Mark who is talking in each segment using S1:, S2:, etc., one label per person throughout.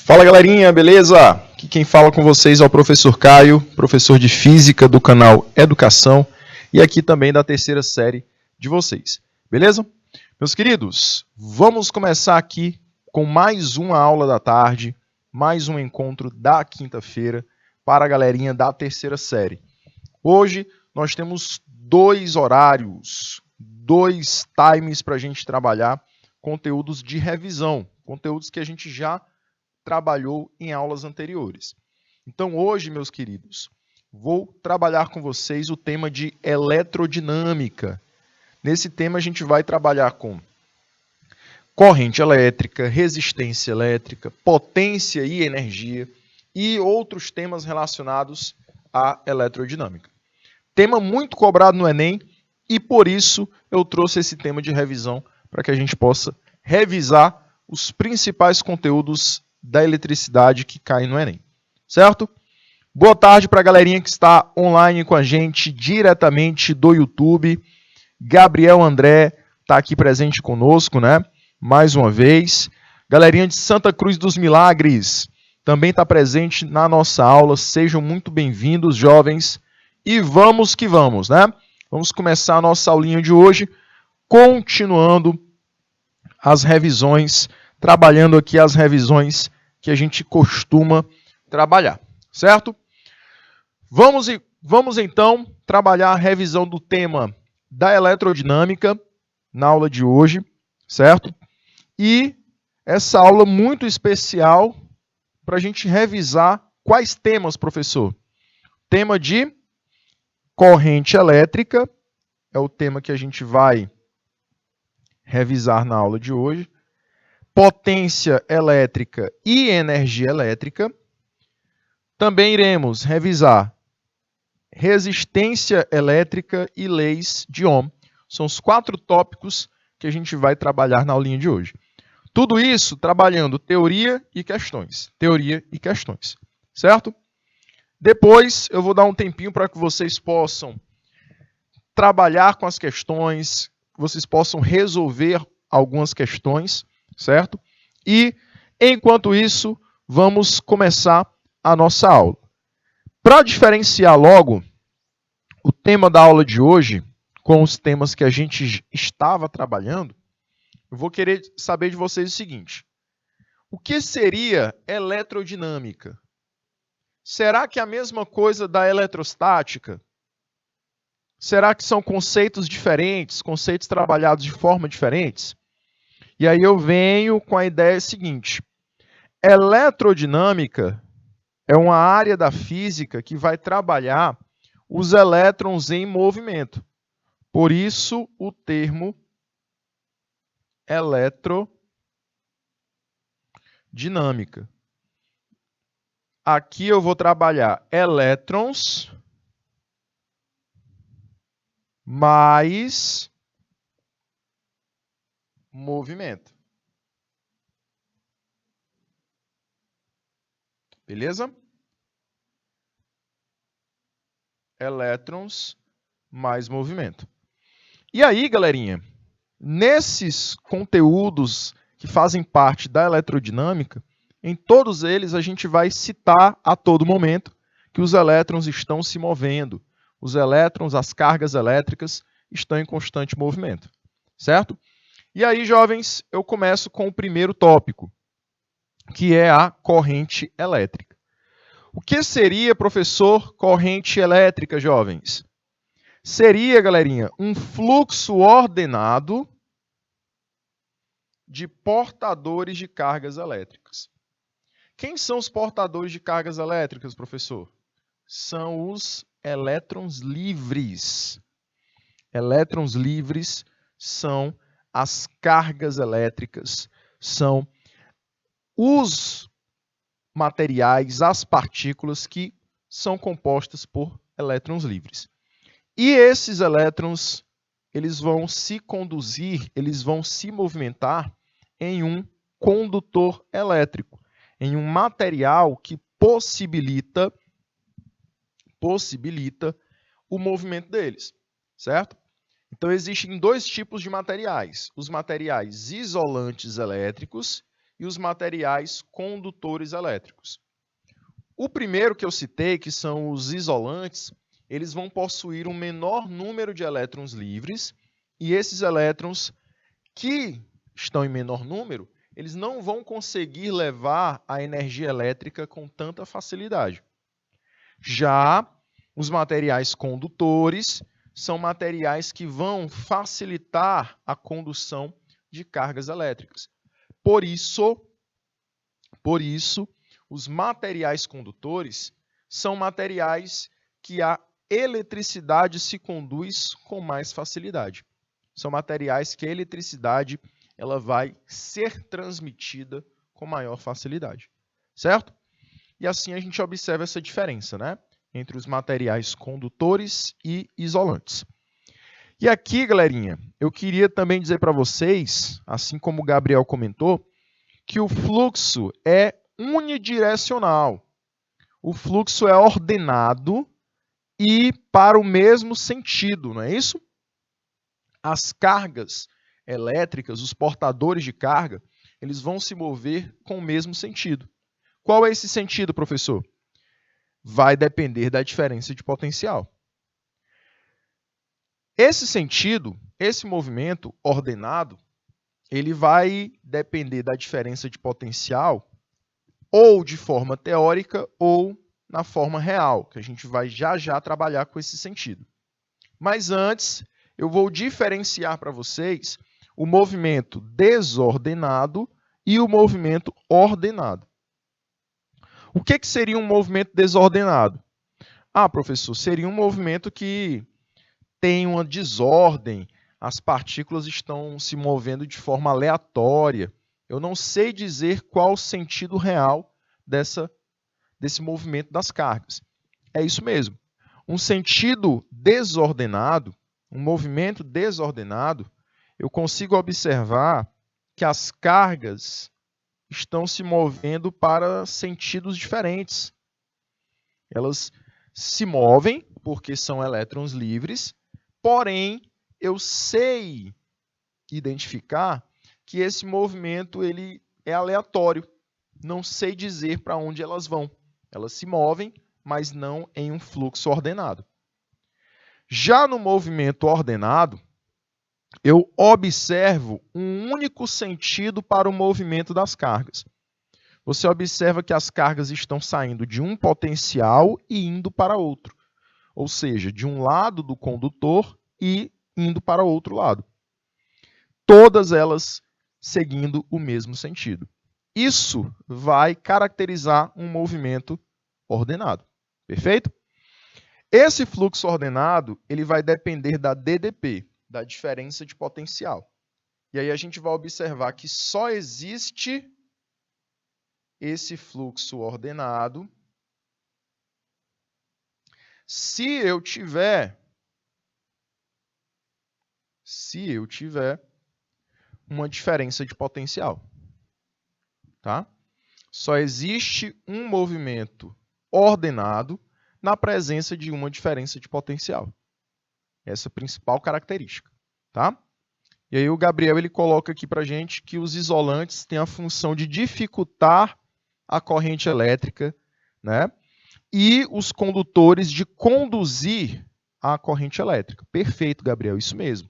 S1: Fala galerinha, beleza? Aqui quem fala com vocês é o professor Caio, professor de Física do canal Educação e aqui também da terceira série de vocês, beleza? Meus queridos, vamos começar aqui com mais uma aula da tarde, mais um encontro da quinta-feira para a galerinha da terceira série. Hoje nós temos dois horários, dois times para a gente trabalhar conteúdos de revisão, conteúdos que a gente já trabalhou em aulas anteriores. Então hoje, meus queridos, vou trabalhar com vocês o tema de eletrodinâmica. Nesse tema a gente vai trabalhar com corrente elétrica, resistência elétrica, potência e energia e outros temas relacionados à eletrodinâmica. Tema muito cobrado no Enem e por isso eu trouxe esse tema de revisão para que a gente possa revisar os principais conteúdos da eletricidade que cai no Enem, certo? Boa tarde para a galerinha que está online com a gente, diretamente do YouTube. Gabriel André está aqui presente conosco, né? Mais uma vez. Galerinha de Santa Cruz dos Milagres também está presente na nossa aula. Sejam muito bem-vindos, jovens. E vamos que vamos, né? Vamos começar a nossa aulinha de hoje, continuando as revisões, trabalhando aqui as revisões que a gente costuma trabalhar, certo? Vamos então trabalhar a revisão do tema da eletrodinâmica na aula de hoje, certo? E essa aula muito especial para a gente revisar quais temas, professor? Tema de corrente elétrica é o tema que a gente vai revisar na aula de hoje. Potência elétrica e energia elétrica. Também iremos revisar resistência elétrica e leis de Ohm. São os 4 tópicos que a gente vai trabalhar na aulinha de hoje. Tudo isso trabalhando teoria e questões. Teoria e questões, certo? Depois eu vou dar um tempinho para que vocês possam trabalhar com as questões, vocês possam resolver algumas questões, certo? E, enquanto isso, vamos começar a nossa aula. Para diferenciar logo o tema da aula de hoje com os temas que a gente estava trabalhando, eu vou querer saber de vocês o seguinte. O que seria eletrodinâmica? Será que é a mesma coisa da eletrostática? Será que são conceitos diferentes, conceitos trabalhados de forma diferentes? E aí eu venho com a ideia seguinte. Eletrodinâmica é uma área da física que vai trabalhar os elétrons em movimento. Por isso o termo eletrodinâmica. Aqui eu vou trabalhar elétrons mais movimento. Beleza? Elétrons mais movimento. E aí, galerinha, nesses conteúdos que fazem parte da eletrodinâmica, em todos eles a gente vai citar a todo momento que os elétrons estão se movendo. Os elétrons, as cargas elétricas, estão em constante movimento, certo? E aí, jovens, eu começo com o primeiro tópico, que é a corrente elétrica. O que seria, professor, corrente elétrica, jovens? Seria, galerinha, um fluxo ordenado de portadores de cargas elétricas. Quem são os portadores de cargas elétricas, professor? São os elétrons livres. Elétrons livres são as cargas elétricas, são os materiais, as partículas que são compostas por elétrons livres. E esses elétrons, eles vão se conduzir, eles vão se movimentar em um condutor elétrico, em um material que possibilita o movimento deles, certo? Então, existem 2 tipos de materiais. Os materiais isolantes elétricos e os materiais condutores elétricos. O primeiro que eu citei, que são os isolantes, eles vão possuir um menor número de elétrons livres, e esses elétrons que estão em menor número, eles não vão conseguir levar a energia elétrica com tanta facilidade. Já os materiais condutores são materiais que vão facilitar a condução de cargas elétricas. Por isso, os materiais condutores são materiais que a eletricidade se conduz com mais facilidade. São materiais que a eletricidade ela vai ser transmitida com maior facilidade, certo? E assim a gente observa essa diferença, né, entre os materiais condutores e isolantes. E aqui, galerinha, eu queria também dizer para vocês, assim como o Gabriel comentou, que o fluxo é unidirecional. O fluxo é ordenado e para o mesmo sentido, não é isso? As cargas elétricas, os portadores de carga, eles vão se mover com o mesmo sentido. Qual é esse sentido, professor? Vai depender da diferença de potencial. Esse sentido, esse movimento ordenado, ele vai depender da diferença de potencial ou de forma teórica ou na forma real, que a gente vai já trabalhar com esse sentido. Mas antes, eu vou diferenciar para vocês o movimento desordenado e o movimento ordenado. O que seria um movimento desordenado? Ah, professor, seria um movimento que tem uma desordem, as partículas estão se movendo de forma aleatória. Eu não sei dizer qual o sentido real desse movimento das cargas. É isso mesmo. Um sentido desordenado, um movimento desordenado, eu consigo observar que as cargas estão se movendo para sentidos diferentes. Elas se movem porque são elétrons livres, porém, eu sei identificar que esse movimento ele é aleatório. Não sei dizer para onde elas vão. Elas se movem, mas não em um fluxo ordenado. Já no movimento ordenado, eu observo um único sentido para o movimento das cargas. Você observa que as cargas estão saindo de um potencial e indo para outro. Ou seja, de um lado do condutor e indo para o outro lado. Todas elas seguindo o mesmo sentido. Isso vai caracterizar um movimento ordenado. Perfeito? Esse fluxo ordenado ele vai depender da DDP, da diferença de potencial. E aí a gente vai observar que só existe esse fluxo ordenado se eu tiver uma diferença de potencial. Tá? Só existe um movimento ordenado na presença de uma diferença de potencial. Essa é a principal característica. Tá? E aí o Gabriel ele coloca aqui para a gente que os isolantes têm a função de dificultar a corrente elétrica, né? E os condutores de conduzir a corrente elétrica. Perfeito, Gabriel, isso mesmo.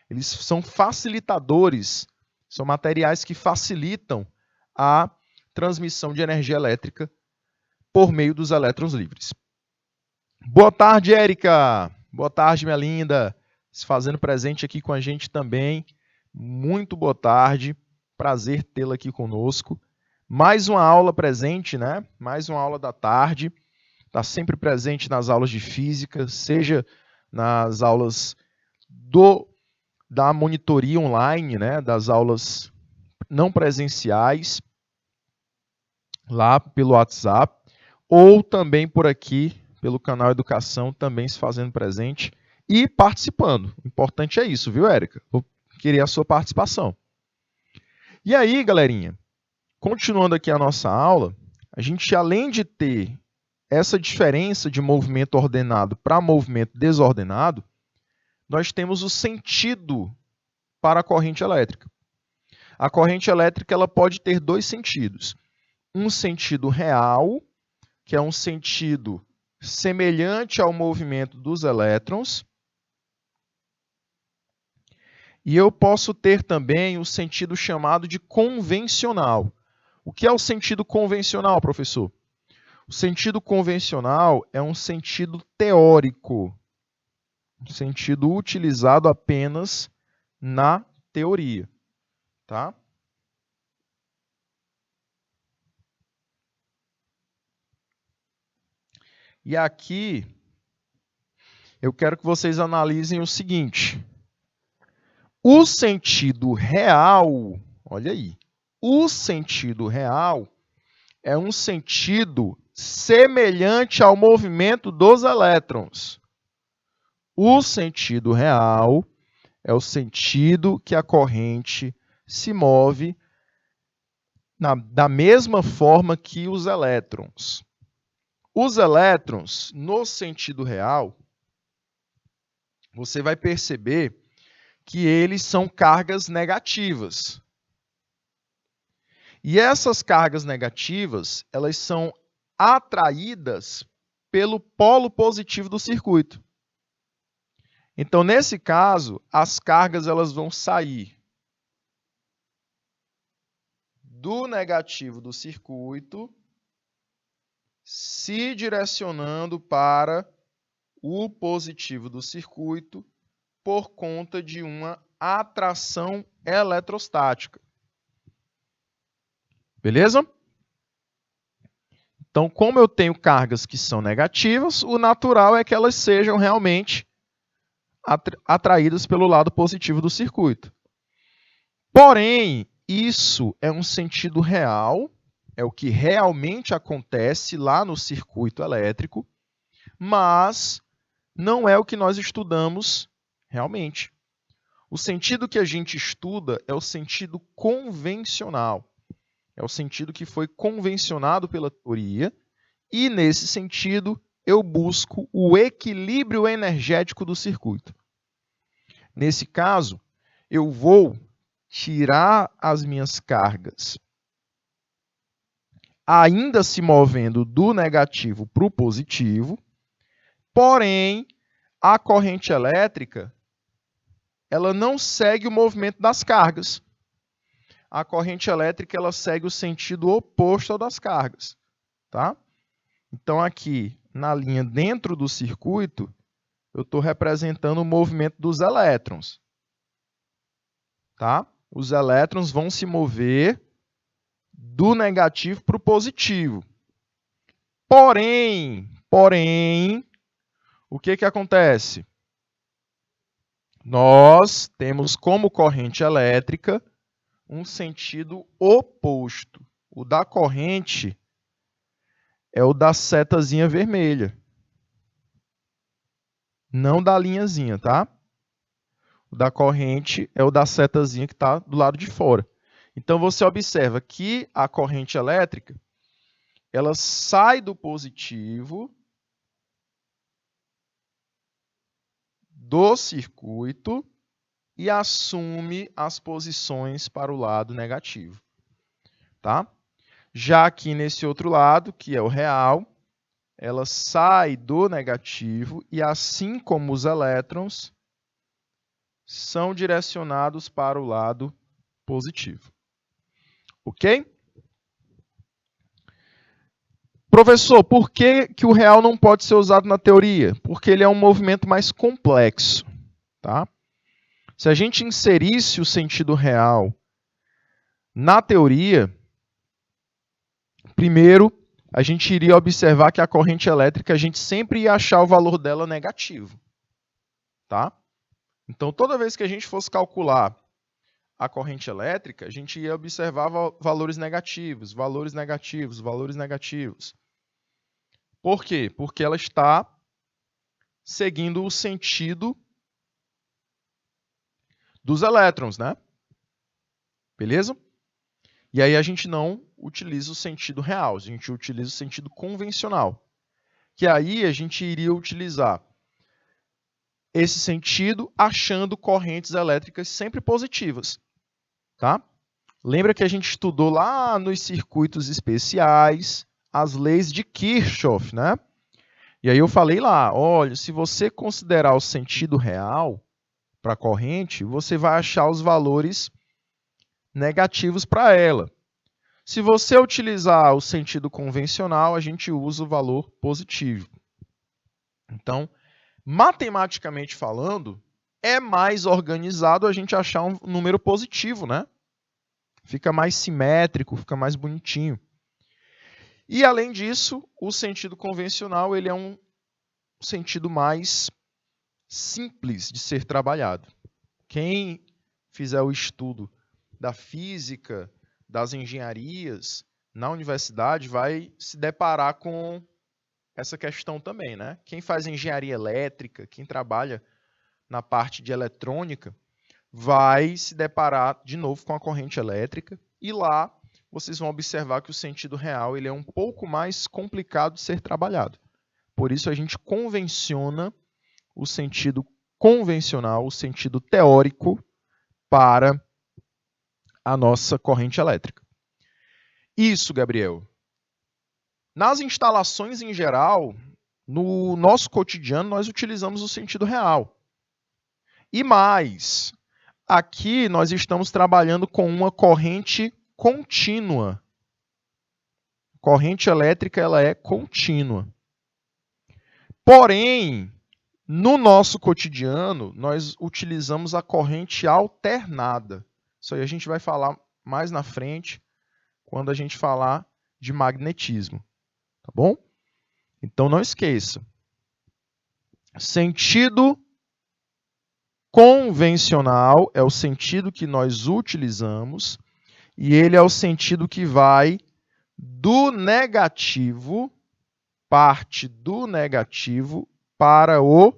S1: Eles são facilitadores, são materiais que facilitam a transmissão de energia elétrica por meio dos elétrons livres. Boa tarde, Érica. Boa tarde, minha linda. Se fazendo presente aqui com a gente também. Muito boa tarde. Prazer tê-la aqui conosco. Mais uma aula presente, né? Mais uma aula da tarde. Está sempre presente nas aulas de física, seja nas aulas da monitoria online, né? Das aulas não presenciais, lá pelo WhatsApp, ou também por aqui, pelo canal Educação, também se fazendo presente e participando. O importante é isso, viu, Érica? Vou querer a sua participação. E aí, galerinha, continuando aqui a nossa aula, a gente, além de ter essa diferença de movimento ordenado para movimento desordenado, nós temos o sentido para a corrente elétrica. A corrente elétrica ela pode ter dois sentidos. Um sentido real, que é um sentido semelhante ao movimento dos elétrons. E eu posso ter também o sentido chamado de convencional. O que é o sentido convencional, professor? O sentido convencional é um sentido teórico, um sentido utilizado apenas na teoria, tá? E aqui eu quero que vocês analisem o seguinte. O sentido real, olha aí, o sentido real é um sentido semelhante ao movimento dos elétrons. O sentido real é o sentido que a corrente se move da mesma forma que os elétrons. Os elétrons, no sentido real, você vai perceber que eles são cargas negativas. E essas cargas negativas, elas são atraídas pelo polo positivo do circuito. Então, nesse caso, as cargas elas vão sair do negativo do circuito, se direcionando para o positivo do circuito por conta de uma atração eletrostática. Beleza? Então, como eu tenho cargas que são negativas, o natural é que elas sejam realmente atraídas pelo lado positivo do circuito. Porém, isso é um sentido real, é o que realmente acontece lá no circuito elétrico, mas não é o que nós estudamos realmente. O sentido que a gente estuda é o sentido convencional. É o sentido que foi convencionado pela teoria, e nesse sentido eu busco o equilíbrio energético do circuito. Nesse caso, eu vou tirar as minhas cargas ainda se movendo do negativo para o positivo, porém, a corrente elétrica ela não segue o movimento das cargas. A corrente elétrica ela segue o sentido oposto ao das cargas, tá? Então, aqui, na linha dentro do circuito, eu estou representando o movimento dos elétrons, tá? Os elétrons vão se mover do negativo para o positivo. Porém, o que acontece? Nós temos como corrente elétrica um sentido oposto. O da corrente é o da setazinha vermelha, não da linhazinha, tá? O da corrente é o da setazinha que está do lado de fora. Então, você observa que a corrente elétrica ela sai do positivo do circuito e assume as posições para o lado negativo, tá? Já aqui nesse outro lado, que é o real, ela sai do negativo e, assim como os elétrons, são direcionados para o lado positivo. Ok? Professor, por que o real não pode ser usado na teoria? Porque ele é um movimento mais complexo, tá? Se a gente inserisse o sentido real na teoria, primeiro, a gente iria observar que a corrente elétrica, a gente sempre ia achar o valor dela negativo, tá? Então, toda vez que a gente fosse calcular a corrente elétrica, a gente ia observar valores negativos, valores negativos, valores negativos. Por quê? Porque ela está seguindo o sentido dos elétrons, né? Beleza? E aí a gente não utiliza o sentido real, a gente utiliza o sentido convencional. Que aí a gente iria utilizar esse sentido achando correntes elétricas sempre positivas, tá? Lembra que a gente estudou lá nos circuitos especiais as leis de Kirchhoff, né? E aí eu falei lá, olha, se você considerar o sentido real para a corrente, você vai achar os valores negativos para ela. Se você utilizar o sentido convencional, a gente usa o valor positivo. Então, matematicamente falando, é mais organizado a gente achar um número positivo, né? Fica mais simétrico, fica mais bonitinho. E, além disso, o sentido convencional ele é um sentido mais simples de ser trabalhado. Quem fizer o estudo da física, das engenharias na universidade vai se deparar com essa questão também, né? Quem faz engenharia elétrica, quem trabalha na parte de eletrônica, vai se deparar de novo com a corrente elétrica e lá vocês vão observar que o sentido real ele é um pouco mais complicado de ser trabalhado. Por isso a gente convenciona o sentido convencional, o sentido teórico para a nossa corrente elétrica. Isso, Gabriel. Nas instalações em geral, no nosso cotidiano, nós utilizamos o sentido real. E mais, aqui nós estamos trabalhando com uma corrente contínua. Corrente elétrica ela é contínua. Porém, no nosso cotidiano, nós utilizamos a corrente alternada. Isso aí a gente vai falar mais na frente, quando a gente falar de magnetismo. Tá bom? Então, não esqueça. Sentido convencional é o sentido que nós utilizamos e ele é o sentido que vai do negativo, parte do negativo para o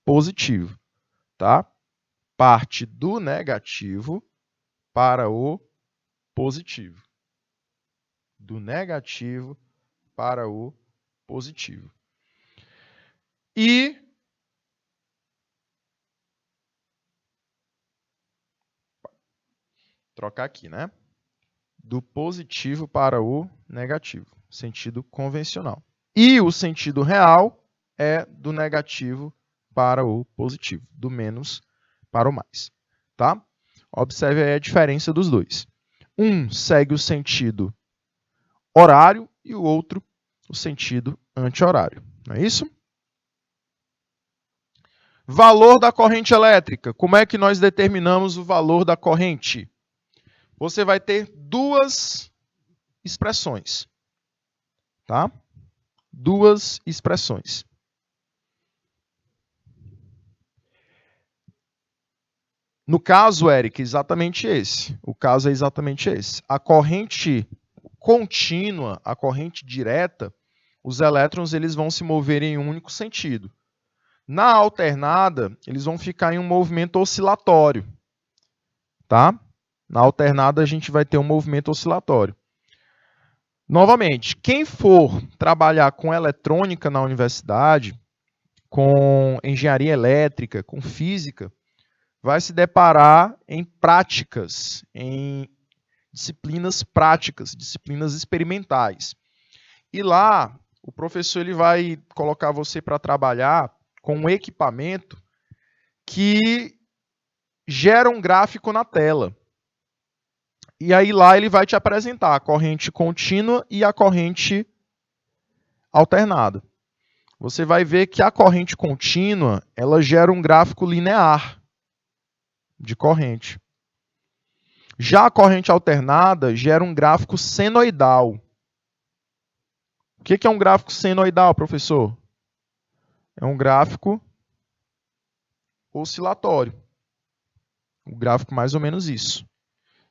S1: positivo, tá? Parte do negativo para o positivo. Do negativo para o positivo. E trocar aqui, né? Do positivo para o negativo, sentido convencional. E o sentido real é do negativo para o positivo, do menos para o mais, tá? Observe aí a diferença dos dois. Um segue o sentido horário e o outro o sentido anti-horário. Não é isso? Valor da corrente elétrica. Como é que nós determinamos o valor da corrente? Você vai ter duas expressões, tá? Duas expressões. No caso, Eric, exatamente esse. O caso é exatamente esse. A corrente contínua, a corrente direta, os elétrons eles vão se mover em um único sentido. Na alternada, eles vão ficar em um movimento oscilatório, tá? Na alternada, a gente vai ter um movimento oscilatório. Novamente, quem for trabalhar com eletrônica na universidade, com engenharia elétrica, com física, vai se deparar em práticas, em disciplinas práticas, disciplinas experimentais. E lá, o professor ele vai colocar você para trabalhar com um equipamento que gera um gráfico na tela. E aí lá ele vai te apresentar a corrente contínua e a corrente alternada. Você vai ver que a corrente contínua, ela gera um gráfico linear de corrente. Já a corrente alternada gera um gráfico senoidal. O que é um gráfico senoidal, professor? É um gráfico oscilatório. O gráfico mais ou menos isso.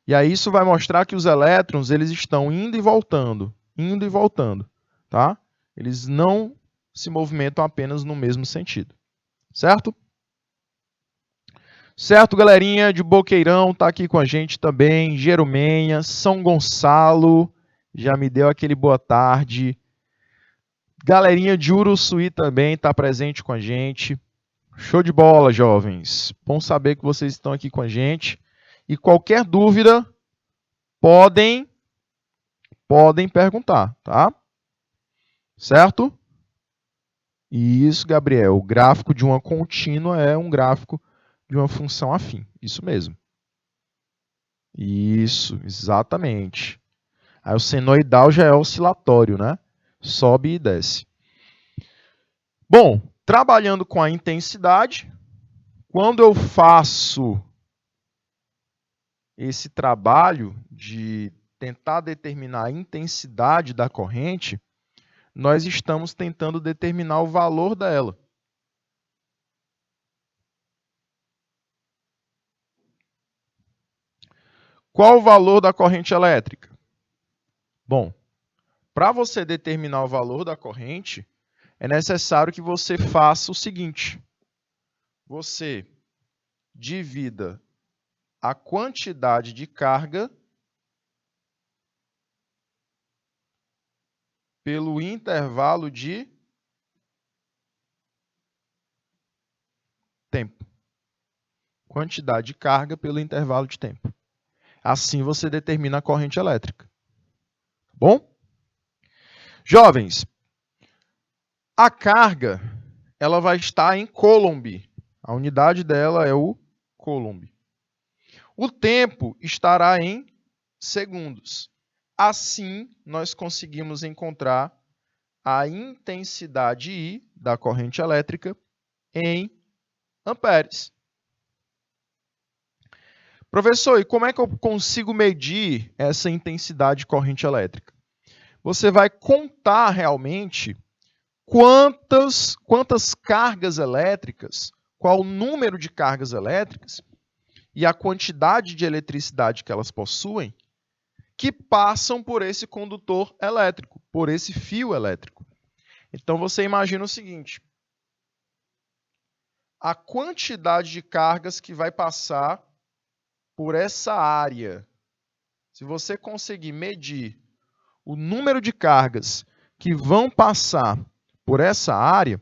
S1: E aí isso vai mostrar que os elétrons eles estão indo e voltando, tá? Eles não se movimentam apenas no mesmo sentido. Certo? Certo, galerinha de Boqueirão tá aqui com a gente também, Jerumenha, São Gonçalo, já me deu aquele boa tarde. Galerinha de Uruçuí também está presente com a gente. Show de bola, jovens. Bom saber que vocês estão aqui com a gente. E qualquer dúvida, podem perguntar, tá? Certo? Isso, Gabriel. O gráfico de uma contínua é um gráfico de uma função afim. Isso mesmo. Isso, exatamente. Aí o senoidal já é oscilatório, né? Sobe e desce. Bom, trabalhando com a intensidade, quando eu faço esse trabalho de tentar determinar a intensidade da corrente, nós estamos tentando determinar o valor dela. Qual o valor da corrente elétrica? Bom, para você determinar o valor da corrente, é necessário que você faça o seguinte. Você divida a quantidade de carga pelo intervalo de tempo. Quantidade de carga pelo intervalo de tempo. Assim você determina a corrente elétrica. Bom? Jovens, a carga ela vai estar em coulomb. A unidade dela é o coulomb. O tempo estará em segundos. Assim, nós conseguimos encontrar a intensidade I da corrente elétrica em amperes. Professor, e como é que eu consigo medir essa intensidade de corrente elétrica? Você vai contar realmente quantas cargas elétricas, qual o número de cargas elétricas e a quantidade de eletricidade que elas possuem que passam por esse condutor elétrico, por esse fio elétrico. Então você imagina o seguinte: a quantidade de cargas que vai passar por essa área. Se você conseguir medir o número de cargas que vão passar por essa área,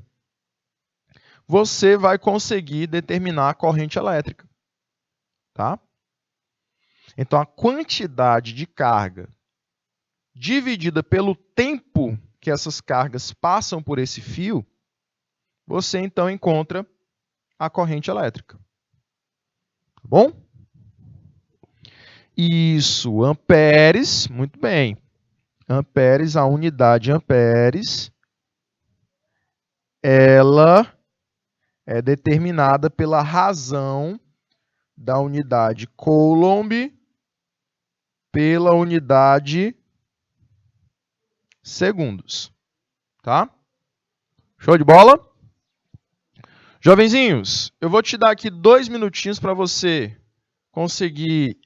S1: você vai conseguir determinar a corrente elétrica. Tá? Então, a quantidade de carga dividida pelo tempo que essas cargas passam por esse fio, você então encontra a corrente elétrica. Tá bom? Isso, amperes, muito bem. Amperes, a unidade amperes, ela é determinada pela razão da unidade coulomb pela unidade segundos. Tá? Show de bola? Jovenzinhos, eu vou te dar aqui 2 minutinhos para você conseguir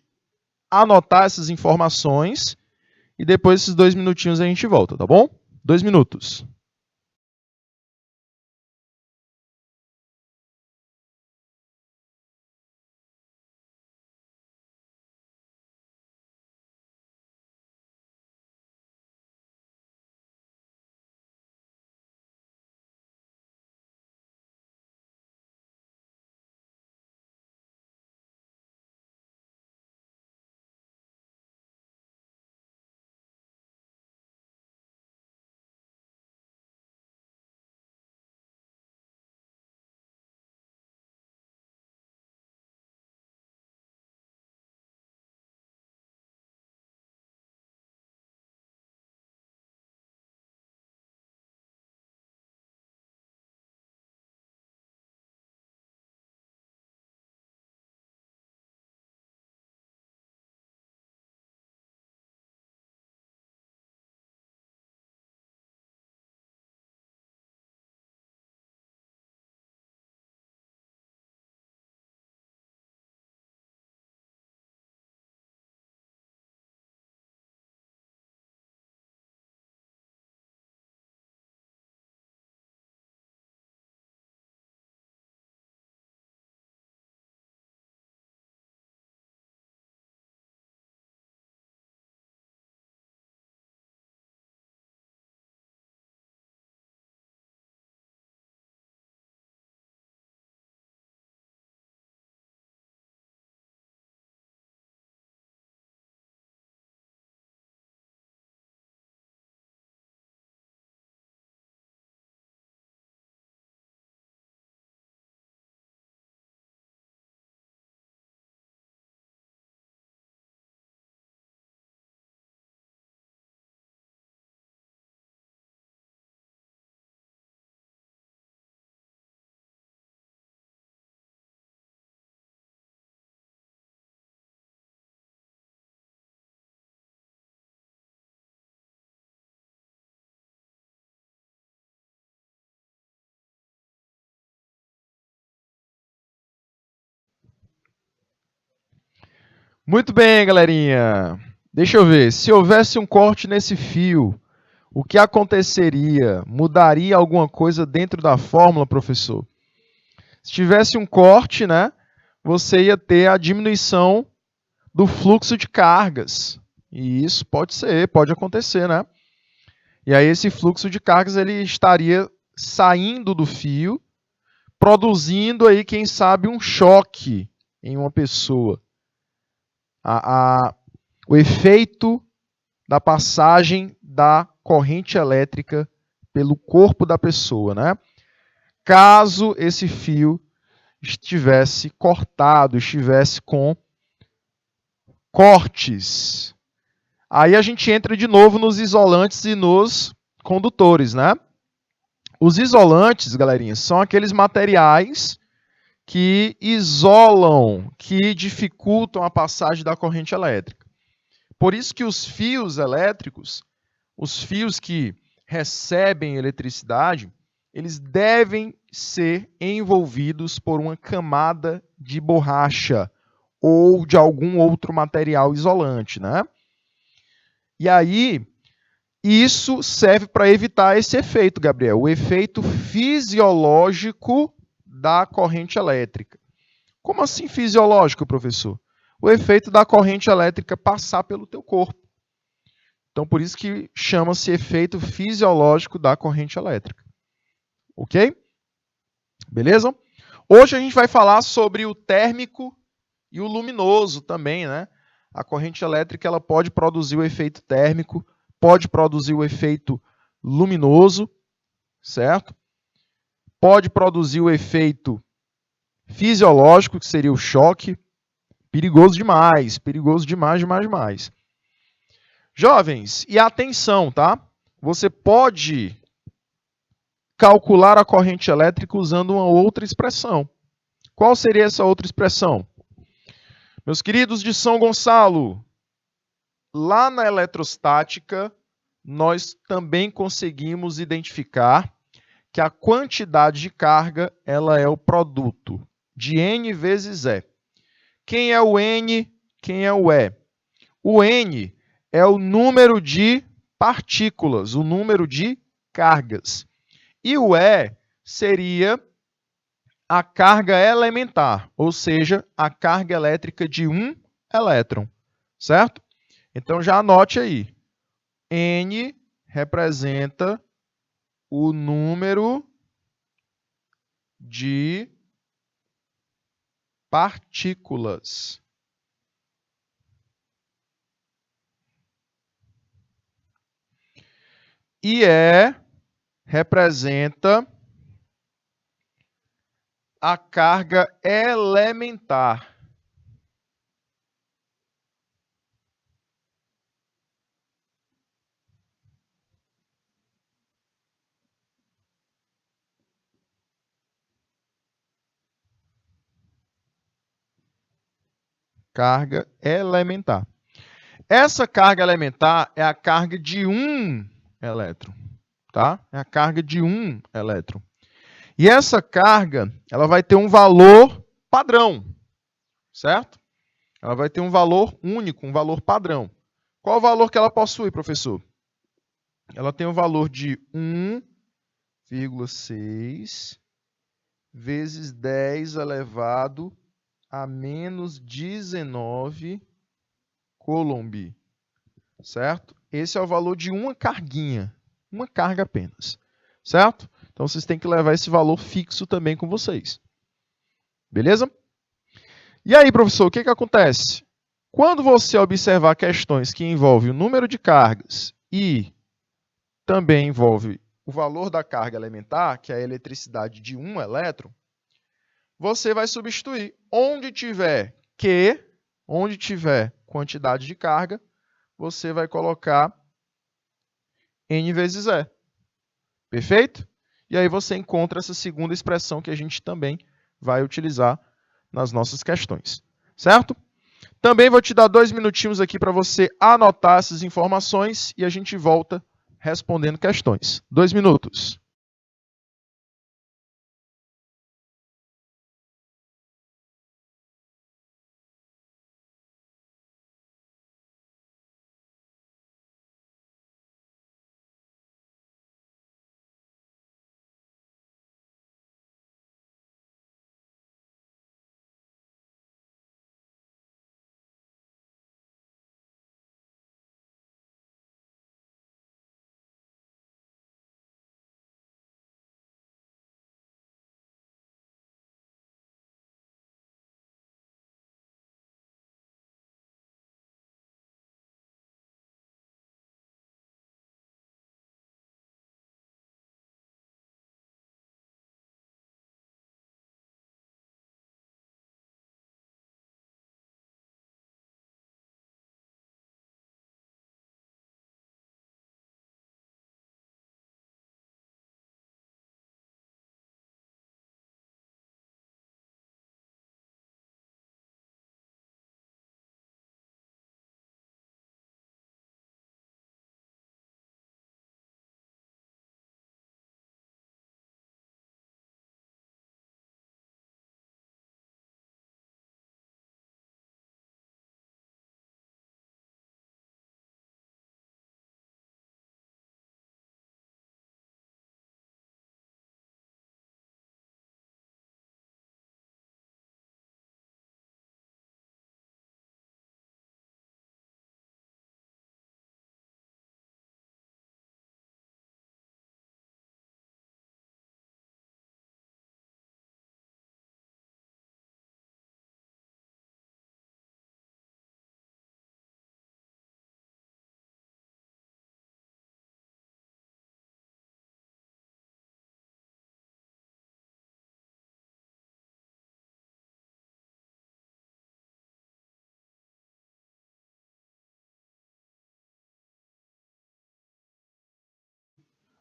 S1: anotar essas informações e depois desses 2 minutinhos a gente volta, tá bom? 2 minutos. Muito bem, galerinha. Deixa eu ver. Se houvesse um corte nesse fio, o que aconteceria? Mudaria alguma coisa dentro da fórmula, professor? Se tivesse um corte, né, você ia ter a diminuição do fluxo de cargas. E isso pode acontecer, né? E aí esse fluxo de cargas ele estaria saindo do fio, produzindo aí, quem sabe, um choque em uma pessoa. O efeito da passagem da corrente elétrica pelo corpo da pessoa, né? Caso esse fio estivesse cortado, estivesse com cortes. Aí a gente entra de novo nos isolantes e nos condutores, né? Os isolantes, galerinha, são aqueles materiais que isolam, que dificultam a passagem da corrente elétrica. Por isso que os fios elétricos, os fios que recebem eletricidade, eles devem ser envolvidos por uma camada de borracha ou de algum outro material isolante, né? E aí, isso serve para evitar esse efeito, Gabriel, o efeito fisiológico da corrente elétrica. Como assim fisiológico, professor? O efeito da corrente elétrica passar pelo teu corpo. Então, por isso que chama-se efeito fisiológico da corrente elétrica. Ok? Beleza? Hoje a gente vai falar sobre o térmico e o luminoso também, né? A corrente elétrica ela pode produzir o efeito térmico, pode produzir o efeito luminoso, certo? Pode produzir o efeito fisiológico, que seria o choque. Perigoso demais, demais, demais. Jovens, e atenção, tá? Você pode calcular a corrente elétrica usando uma outra expressão. Qual seria essa outra expressão? Meus queridos de São Gonçalo, lá na eletrostática, nós também conseguimos identificar que a quantidade de carga ela é o produto de N vezes E. Quem é o N? Quem é o E? O N é o número de partículas, o número de cargas. E o E seria a carga elementar, ou seja, a carga elétrica de um elétron, certo? Então já anote aí. N representa o número de partículas. E E representa a carga elementar. Carga elementar. Essa carga elementar é a carga de um elétron, tá? É a carga de um elétron. E essa carga, ela vai ter um valor padrão, certo? Ela vai ter um valor único, um valor padrão. Qual o valor que ela possui, professor? Ela tem o valor de 1,6 vezes 10 elevado a menos 19 Coulomb, certo? Esse é o valor de uma carguinha, uma carga apenas, certo? Então vocês têm que levar esse valor fixo também com vocês. Beleza? E aí, professor, o que acontece? Quando você observar questões que envolvem o número de cargas e também envolve o valor da carga elementar, que é a eletricidade de um elétron, você vai substituir. Onde tiver Q, onde tiver quantidade de carga, você vai colocar N vezes E. Perfeito? E aí você encontra essa segunda expressão que a gente também vai utilizar nas nossas questões. Certo? Também vou te dar 2 minutinhos aqui para você anotar essas informações e a gente volta respondendo questões. 2 minutos.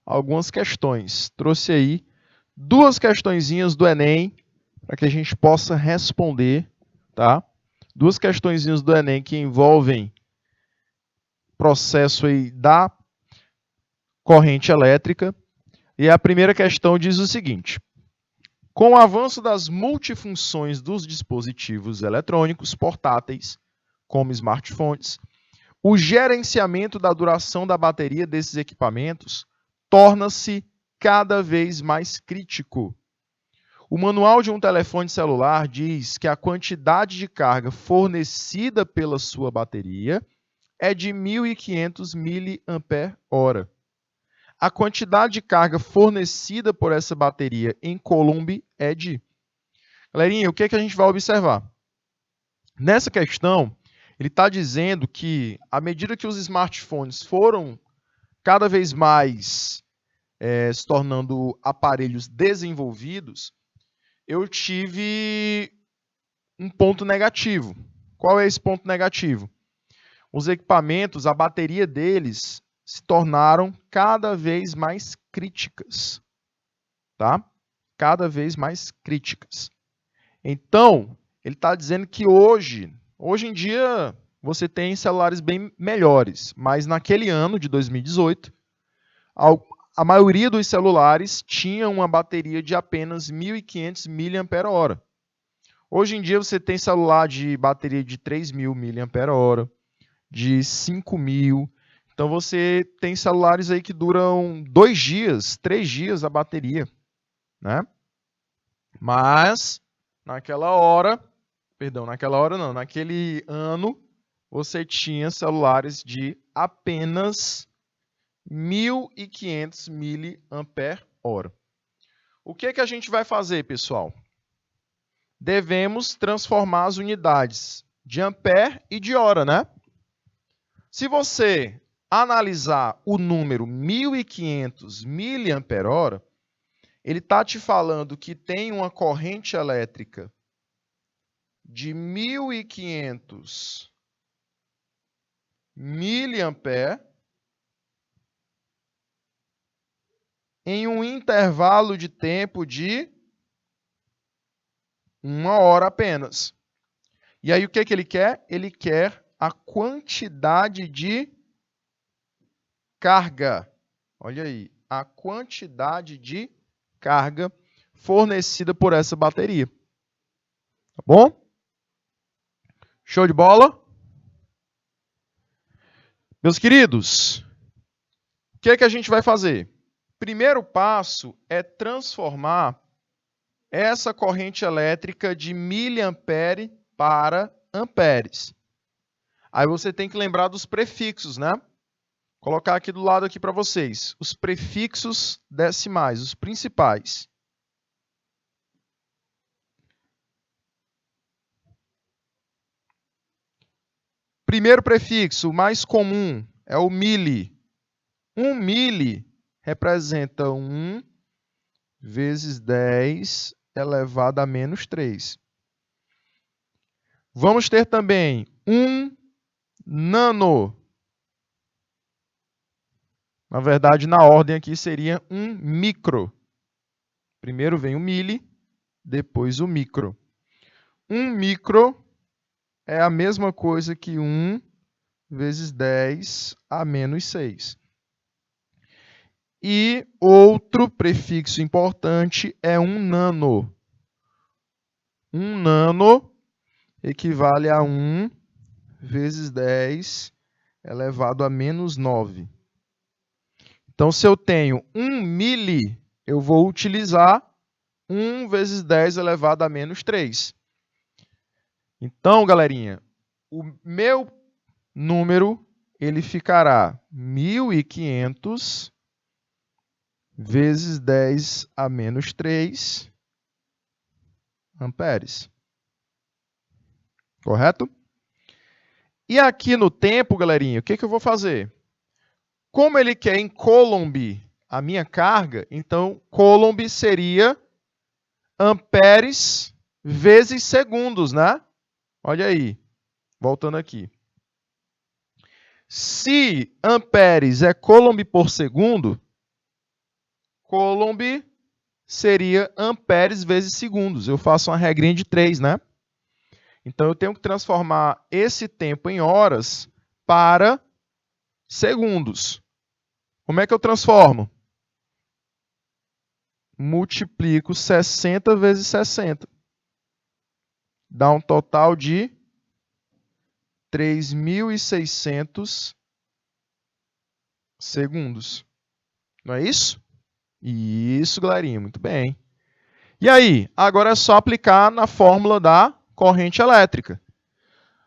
S1: algumas questões. Trouxe aí 2 questõezinhas do Enem para que a gente possa responder, tá? 2 questõezinhas do Enem que envolvem processo aí da corrente elétrica. E a primeira questão diz o seguinte: com o avanço das multifunções dos dispositivos eletrônicos portáteis, como smartphones, o gerenciamento da duração da bateria desses equipamentos torna-se cada vez mais crítico. O manual de um telefone celular diz que a quantidade de carga fornecida pela sua bateria é de 1.500 mAh. A quantidade de carga fornecida por essa bateria em Coulomb é de... Galerinha, o que é que a gente vai observar? Nessa questão, ele está dizendo que, à medida que os smartphones foram cada vez mais se tornando aparelhos desenvolvidos, eu tive um ponto negativo. Qual é esse ponto negativo? Os equipamentos, a bateria deles se tornaram cada vez mais críticas, tá? Cada vez mais críticas. Então, ele está dizendo que hoje em dia, você tem celulares bem melhores, mas naquele ano de 2018, a maioria dos celulares tinha uma bateria de apenas 1.500 mAh. Hoje em dia, você tem celular de bateria de 3.000 mAh, de 5.000. Então, você tem celulares aí que duram 2 dias, 3 dias a bateria, né? Mas, naquele ano, você tinha celulares de apenas 1.500 mAh. O que que a gente vai fazer, pessoal? Devemos transformar as unidades de ampere e de hora, né? Se você analisar o número 1.500 mAh, ele está te falando que tem uma corrente elétrica de 1.500 mA em um intervalo de tempo de 1 hora apenas. E aí o que que ele quer? Ele quer a quantidade de carga. Olha aí, a quantidade de carga fornecida por essa bateria. Tá bom? Show de bola? Meus queridos, o que é que a gente vai fazer? Primeiro passo é transformar essa corrente elétrica de miliampere para amperes. Aí você tem que lembrar dos prefixos, né? Vou colocar aqui do lado aqui para vocês. Os prefixos decimais, os principais. Primeiro prefixo, o mais comum, é o mili. 1 mili representa 1 vezes 10 elevado a menos 3. Vamos ter também 1 nano. Na verdade, na ordem aqui seria 1 micro. Primeiro vem o mili, depois o micro. 1 micro é a mesma coisa que 1 vezes 10 a menos 6. E outro prefixo importante é 1 nano. 1 nano equivale a 1 vezes 10 elevado a menos 9. Então, se eu tenho 1 mili, eu vou utilizar 1 vezes 10 elevado a menos 3. Então, galerinha, o meu número ele ficará 1.500 vezes 10 a menos 3 amperes. Correto? E aqui no tempo, galerinha, o que eu vou fazer? Como ele quer em Coulomb a minha carga, então Coulomb seria amperes vezes segundos, né? Olha aí, voltando aqui. Se amperes é Coulomb por segundo, Coulomb seria amperes vezes segundos. Eu faço uma regrinha de 3, né? Então, eu tenho que transformar esse tempo em horas para segundos. Como é que eu transformo? Multiplico 60 vezes 60. Dá um total de 3.600 segundos. Não é isso? Isso, galerinha, muito bem. E aí, agora é só aplicar na fórmula da corrente elétrica.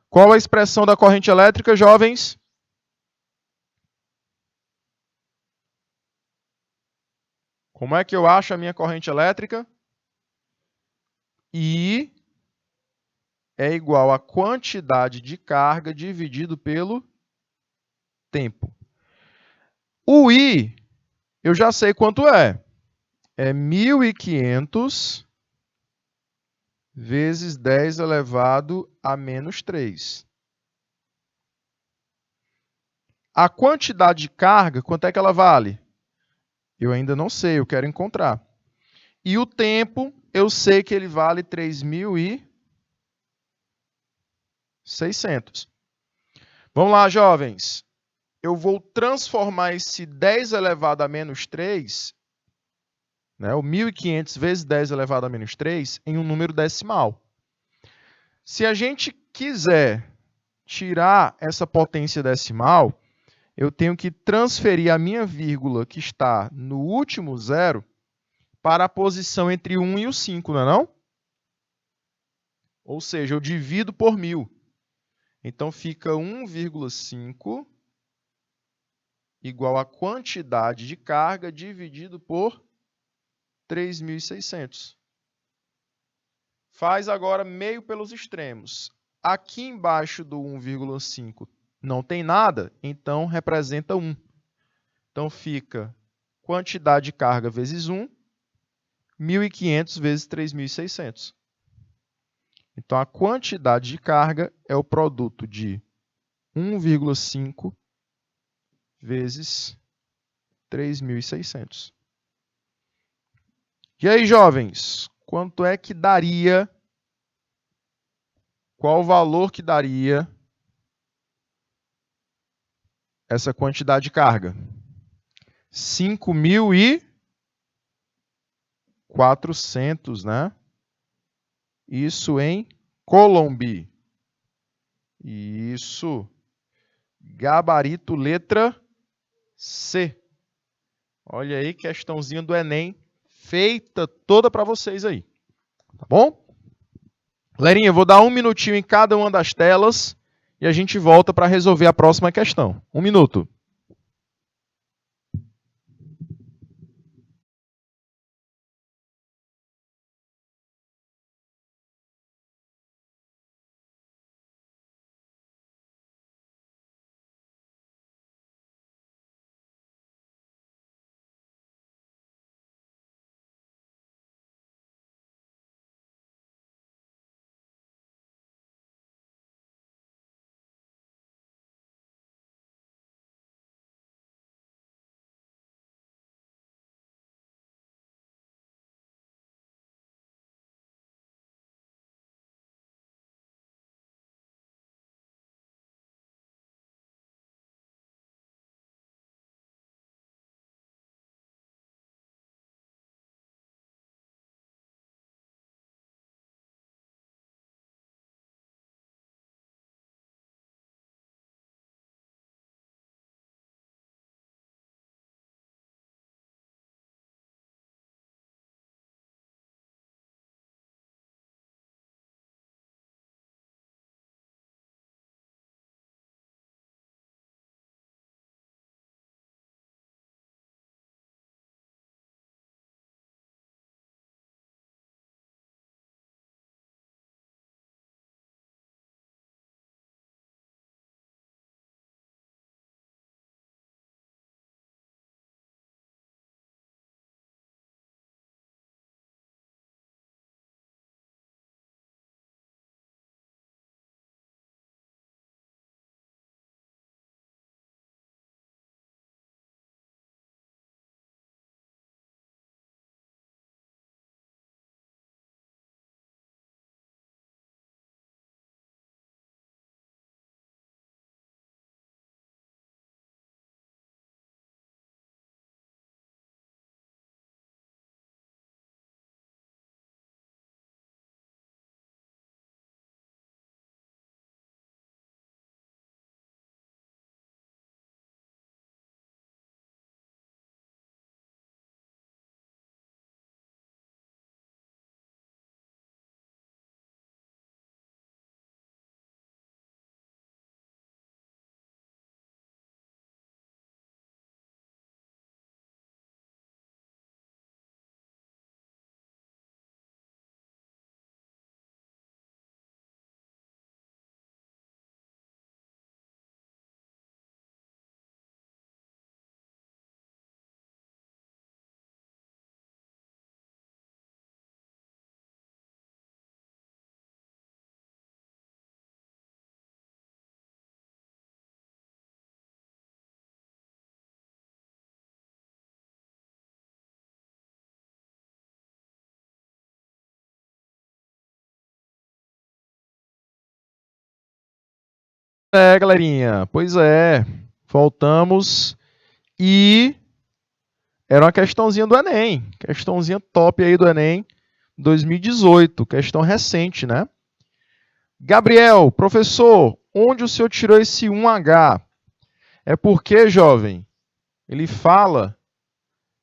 S1: Qual a expressão da corrente elétrica, jovens? Como é que eu acho a minha corrente elétrica? I é igual a quantidade de carga dividido pelo tempo. O I, eu já sei quanto é. É 1.500 vezes 10 elevado a menos 3. A quantidade de carga, quanto é que ela vale? Eu ainda não sei, eu quero encontrar. E o tempo, eu sei que ele vale 3.600. Vamos lá, jovens. Eu vou transformar esse 10 elevado a menos 3, né, o 1.500 vezes 10 elevado a menos 3, em um número decimal. Se a gente quiser tirar essa potência decimal, eu tenho que transferir a minha vírgula que está no último zero para a posição entre 1 e o 5, não é não? Ou seja, eu divido por 1.000. Então, fica 1,5 igual a quantidade de carga dividido por 3.600. Faz agora meio pelos extremos. Aqui embaixo do 1,5 não tem nada, então representa 1. Então, fica quantidade de carga vezes 1, 1.500 vezes 3.600. Então, a quantidade de carga é o produto de 1,5 vezes 3.600. E aí, jovens, quanto é que daria? Qual o valor que daria essa quantidade de carga? 5.400, né? Isso em Coulomb. Isso. Gabarito, letra C. Olha aí, questãozinha do Enem, feita toda para vocês aí. Tá bom? Galerinha, eu vou dar 1 minutinho em cada uma das telas e a gente volta para resolver a próxima questão. 1 minuto. Galerinha, pois é, voltamos e era uma questãozinha do Enem, questãozinha top aí do Enem 2018, questão recente, né? Gabriel, professor, onde o senhor tirou esse 1H? É porque, jovem, ele fala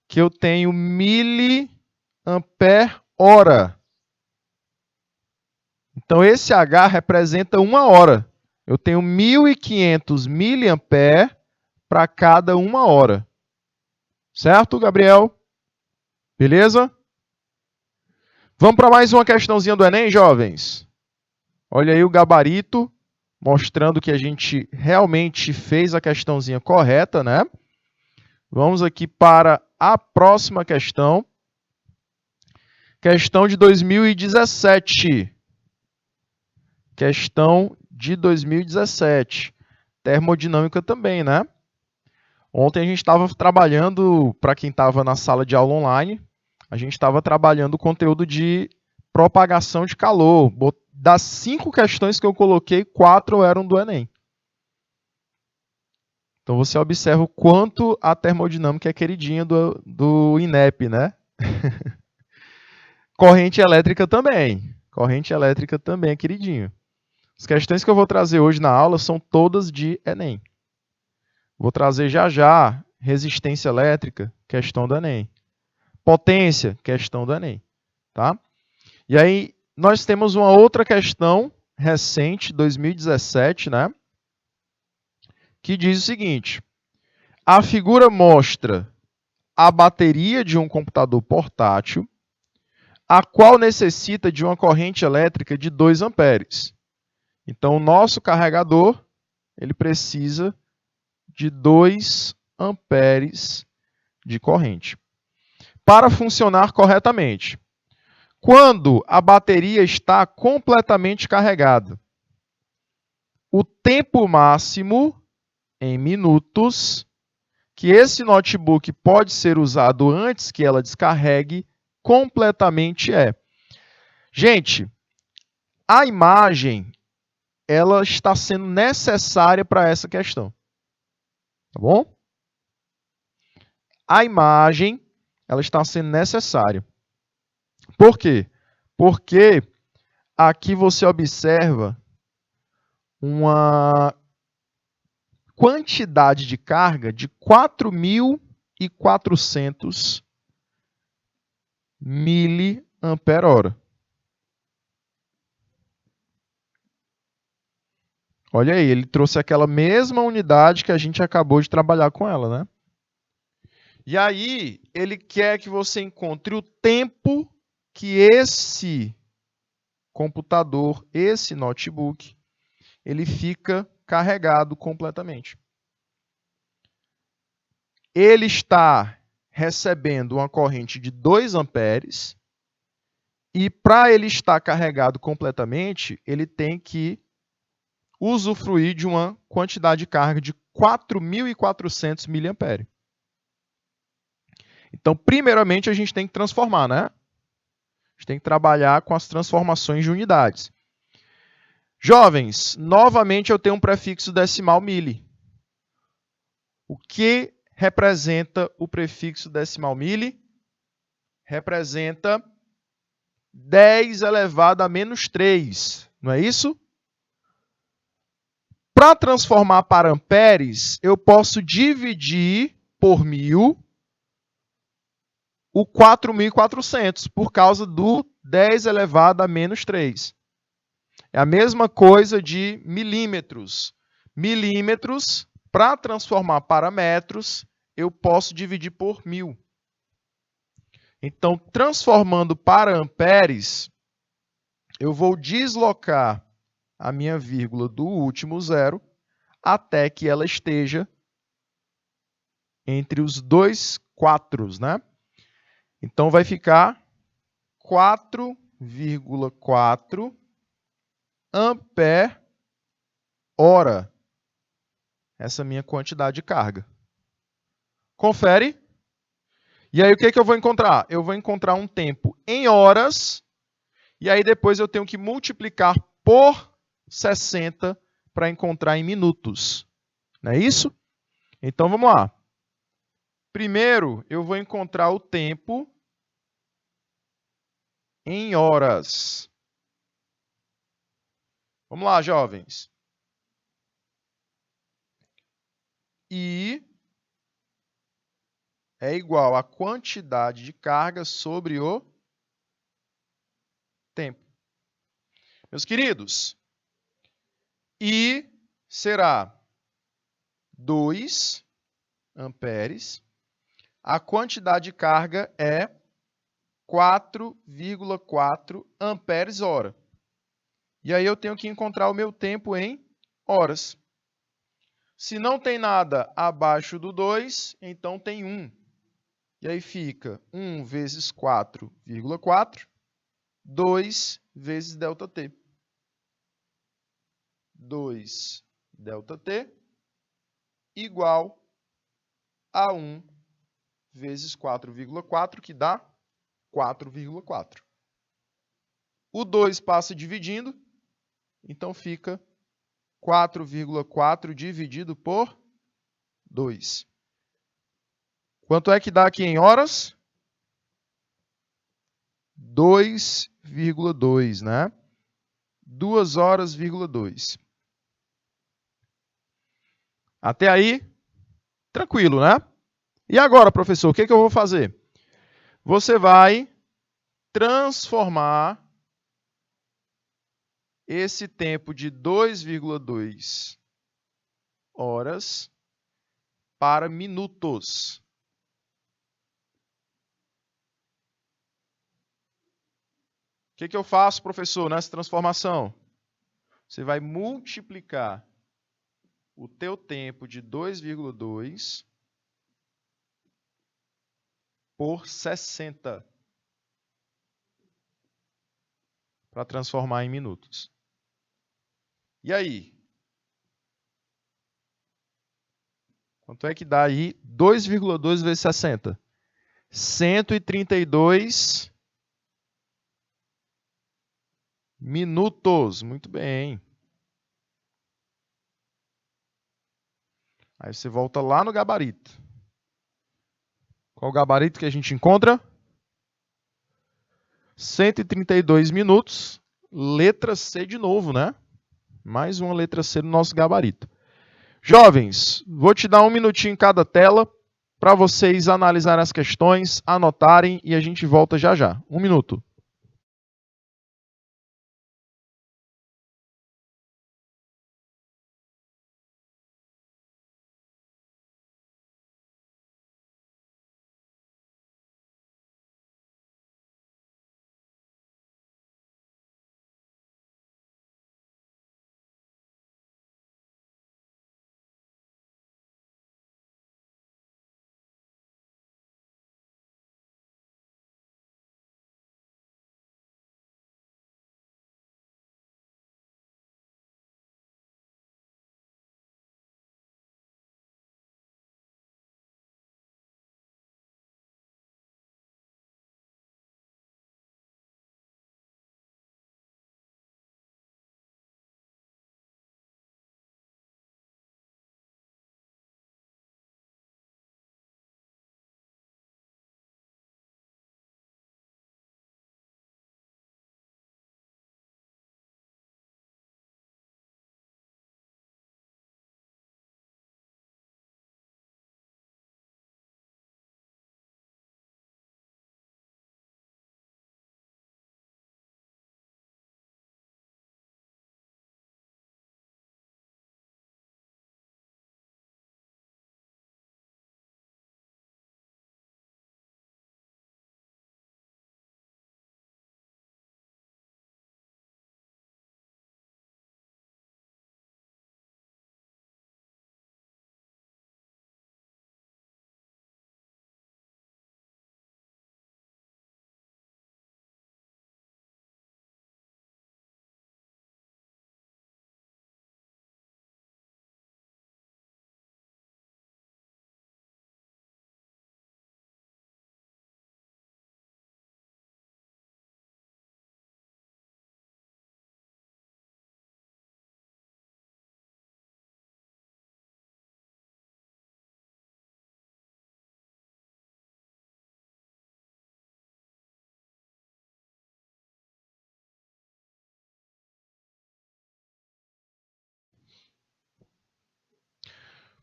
S1: que eu tenho miliampere hora. Então, esse H representa 1 hora. Eu tenho 1.500 miliampere para cada 1 hora. Certo, Gabriel? Beleza? Vamos para mais uma questãozinha do Enem, jovens? Olha aí o gabarito, mostrando que a gente realmente fez a questãozinha correta, né? Vamos aqui para a próxima questão. Questão de 2017. Questão de 2017. Termodinâmica também, né? Ontem a gente estava trabalhando, para quem estava na sala de aula online, a gente estava trabalhando o conteúdo de propagação de calor. Das 5 questões que eu coloquei, 4 eram do Enem. Então você observa o quanto a termodinâmica é queridinha do INEP, né? Corrente elétrica também. Corrente elétrica também é queridinho. As questões que eu vou trazer hoje na aula são todas de Enem. Vou trazer já resistência elétrica, questão do Enem. Potência, questão do Enem. Tá? E aí, nós temos uma outra questão recente, 2017, né? Que diz o seguinte: a figura mostra a bateria de um computador portátil, a qual necessita de uma corrente elétrica de 2 amperes. Então, o nosso carregador ele precisa de 2 amperes de corrente para funcionar corretamente. Quando a bateria está completamente carregada, o tempo máximo em minutos que esse notebook pode ser usado antes que ela descarregue completamente é. Gente, a imagem ela está sendo necessária para essa questão. Tá bom? A imagem ela está sendo necessária. Por quê? Porque aqui você observa uma quantidade de carga de 4.400 miliampere-hora. Olha aí, ele trouxe aquela mesma unidade que a gente acabou de trabalhar com ela, né? E aí, ele quer que você encontre o tempo que esse computador, esse notebook, ele fica carregado completamente. Ele está recebendo uma corrente de 2 amperes e para ele estar carregado completamente, ele tem que usufruir de uma quantidade de carga de 4.400 miliampere. Então, primeiramente, a gente tem que transformar, né? A gente tem que trabalhar com as transformações de unidades. Jovens, novamente eu tenho um prefixo decimal mili. O que representa o prefixo decimal mili? Representa 10 elevado a menos 3, não é isso? Para transformar para amperes, eu posso dividir por 1.000 o 4.400, por causa do 10 elevado a menos 3. É a mesma coisa de milímetros. Milímetros, para transformar para metros, eu posso dividir por 1.000. Então, transformando para amperes, eu vou deslocar a minha vírgula do último zero até que ela esteja entre os dois quatros, né? Então, vai ficar 4,4 ampere-hora. Essa é a minha quantidade de carga. Confere. E aí, o que eu vou encontrar? Eu vou encontrar um tempo em horas, e aí depois eu tenho que multiplicar por 60 para encontrar em minutos. Não é isso? Então, vamos lá. Primeiro, eu vou encontrar o tempo em horas. Vamos lá, jovens. I é igual à quantidade de carga sobre o tempo. Meus queridos, I será 2 amperes. A quantidade de carga é 4,4 amperes hora. E aí eu tenho que encontrar o meu tempo em horas. Se não tem nada abaixo do 2, então tem 1. E aí fica 1 vezes 4,4, 2 vezes ΔT. 2 ΔT igual a 1 vezes 4,4, que dá 4,4. O 2 passa dividindo, então fica 4,4 dividido por 2. Quanto é que dá aqui em horas? 2,2, né? 2 horas,2. Até aí, tranquilo, né? E agora, professor, o que eu vou fazer? Você vai transformar esse tempo de 2,2 horas para minutos. O que eu faço, professor, nessa transformação? Você vai multiplicar o teu tempo de 2,2 por 60 para transformar em minutos. E aí? Quanto é que dá aí 2,2 vezes 60? 132 minutos. Muito bem. Aí você volta lá no gabarito. Qual o gabarito que a gente encontra? 132 minutos. Letra C de novo, né? Mais uma letra C no nosso gabarito. Jovens, vou te dar 1 minutinho em cada tela para vocês analisarem as questões, anotarem e a gente volta já já. 1 minuto.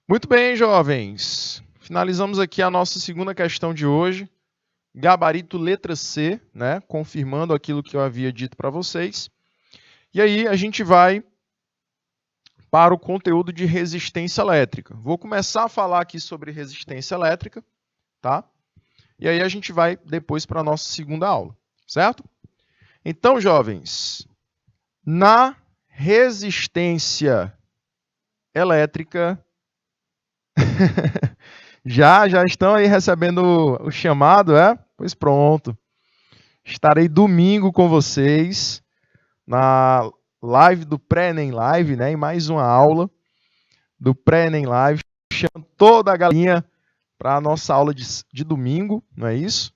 S1: Muito bem, jovens. Finalizamos aqui a nossa segunda questão de hoje. Gabarito letra C, né? Confirmando aquilo que eu havia dito para vocês. E aí a gente vai para o conteúdo de resistência elétrica. Vou começar a falar aqui sobre resistência elétrica, tá? E aí a gente vai depois para a nossa segunda aula, certo? Então, jovens, na resistência elétrica, já estão aí recebendo o chamado, é? Pois pronto. Estarei domingo com vocês na live do Pré-ENEM Live, né? Em mais uma aula do Pré-ENEM Live, chamando toda a galerinha para a nossa aula de domingo, não é isso?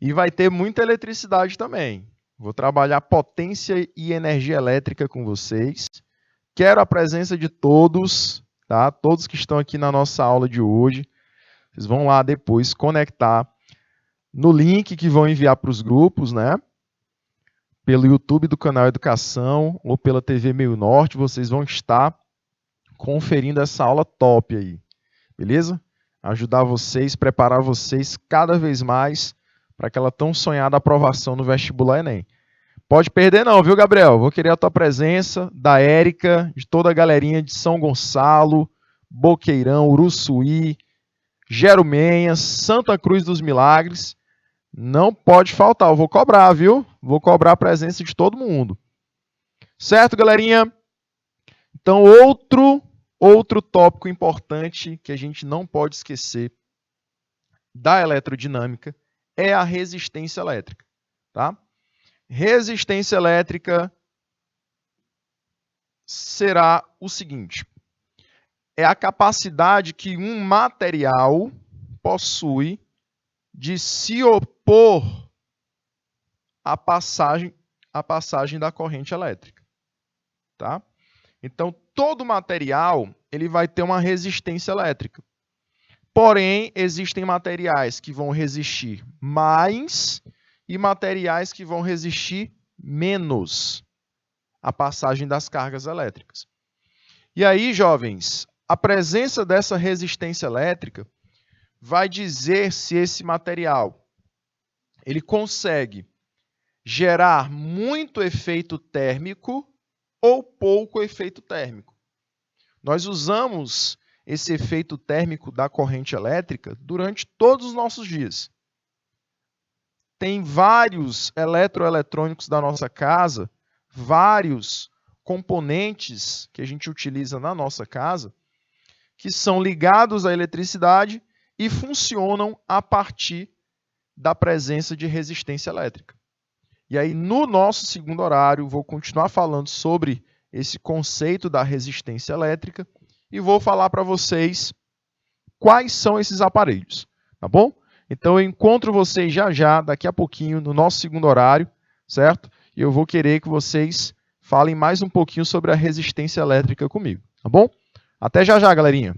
S1: E vai ter muita eletricidade também. Vou trabalhar potência e energia elétrica com vocês. Quero a presença de todos, tá? Todos que estão aqui na nossa aula de hoje. Vocês vão lá depois conectar no link que vão enviar para os grupos, né? Pelo YouTube do canal Educação ou pela TV Meio Norte, vocês vão estar conferindo essa aula top aí, beleza? Ajudar vocês, preparar vocês cada vez mais para aquela tão sonhada aprovação no vestibular Enem. Pode perder não, viu, Gabriel? Vou querer a tua presença, da Érica, de toda a galerinha de São Gonçalo, Boqueirão, Uruçuí, Jerumenhas, Santa Cruz dos Milagres. Não pode faltar, eu vou cobrar, viu? Vou cobrar a presença de todo mundo. Certo, galerinha? Então, outro tópico importante que a gente não pode esquecer da eletrodinâmica é a resistência elétrica, tá? Resistência elétrica será o seguinte: é a capacidade que um material possui de se opor à passagem da corrente elétrica, tá? Então, todo material ele vai ter uma resistência elétrica. Porém, existem materiais que vão resistir mais e materiais que vão resistir menos à passagem das cargas elétricas. E aí, jovens, a presença dessa resistência elétrica vai dizer se esse material ele consegue gerar muito efeito térmico ou pouco efeito térmico. Nós usamos esse efeito térmico da corrente elétrica durante todos os nossos dias. Tem vários eletroeletrônicos da nossa casa, vários componentes que a gente utiliza na nossa casa, que são ligados à eletricidade e funcionam a partir da presença de resistência elétrica. E aí, no nosso segundo horário, vou continuar falando sobre esse conceito da resistência elétrica e vou falar para vocês quais são esses aparelhos, tá bom? Então, eu encontro vocês já, daqui a pouquinho, no nosso segundo horário, certo? E eu vou querer que vocês falem mais um pouquinho sobre a resistência elétrica comigo, tá bom? Até já, galerinha!